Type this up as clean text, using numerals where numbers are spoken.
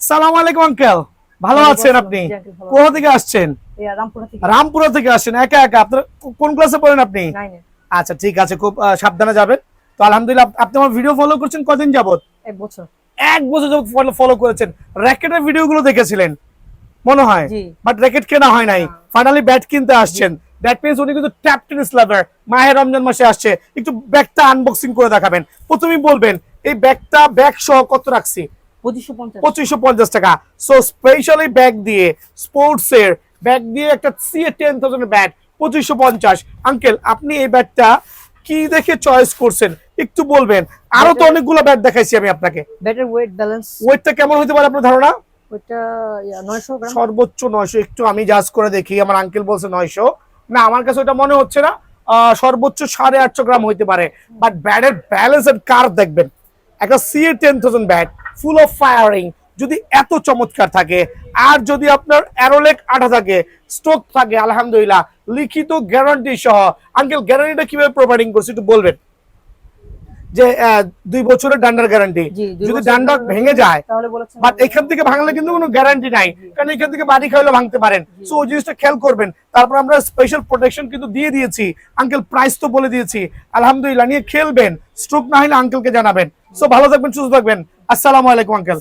সালাম আলাইকুম আঙ্কেল, ভালো আছেন আপনি? কোথা থেকে আসছেন? রামপুরা থেকে আসছেন একা একা? আপনার কোন ক্লাসে পড়েন আপনি? আচ্ছা ঠিক আছে, খুব সাবধানে যাবেন। তো আলহামদুলিল্লাহ, আপনি আমার ভিডিও ফলো করছেন কদিন যাবত? 1 বছর। 1 বছর যাবত ফলো করেছেন। র্যাকেটের ভিডিওগুলো দেখেছিলেন মনে হয়, বাট র্যাকেট কেনা হয় নাই। ফাইনালি ব্যাট কিনতে আসছেন। দ্যাট মিন্স উনি কিন্তু ট্যাপ টেনিস লাভার। মাহে রমজান মাসে আসছে, একটু ব্যাগটা আনবক্সিং করে দেখাবেন। প্রথমেই বলবেন এই ব্যাগ সহ কত রাখছি? 2550 টাকা। সো স্পেশালি ব্যাগ দিয়ে, স্পোর্টস এর ব্যাগ দিয়ে একটা CA-10,000 ব্যাট 2550। আঙ্কেল, আপনি এই ব্যাটটা কি দেখে চয়েস করছেন একটু বলবেন? আরো তো অনেকগুলো ব্যাট দেখাইছি আমি আপনাকে। ব্যাটের ওয়েট ব্যালেন্স, ওয়েটটা কেমন হতে পারে আপনার ধারণা? ওইটা 900 গ্রাম, সর্বোচ্চ 900। একটু আমি জাজ করে দেখি, আমার আঙ্কেল বলছে 900। না, আমার কাছে ওটা মনে হচ্ছে না। সর্বোচ্চ 850 গ্রাম হইতে পারে। বাট ব্যাটের ব্যালেন্স এন্ড কার্ভ দেখবেন। একটা CA-10,000 bat full of firing যদি এত চমৎকার থাকে, আর যদি আপনার অ্যারোলেক 8 থাকে, স্ট্রোক থাকে, আলহামদুলিল্লাহ, লিখিত গ্যারান্টি সহ। আঙ্কেল, গ্যারান্টিটা কিভাবে প্রোভাইডিং করছে একটু বলবেন? যে 2 বছরের ডান্ডার গ্যারান্টি। যদি ডান্ডা ভেঙে যায়, বাট এখান থেকে ভাঙলে কিন্তু কোনো গ্যারান্টি নাই, কারণ এখান থেকে বাড়ি খাইলে ভাঙতে পারেন। সো ওই জিনিসটা খেয়াল করবেন। তারপর আমরা স্পেশাল প্রোটেকশন কিন্তু দিয়ে দিয়েছি। আঙ্কেল, প্রাইস তো বলে দিয়েছি। আলহামদুলিল্লাহ, নিয়ে খেলবেন। স্ট্রোক না হলে আঙ্কেলকে জানাবেন। সো ভালো থাকবেন, সুস্থ থাকবেন। আসসালামু আলাইকুম আঙ্কেল।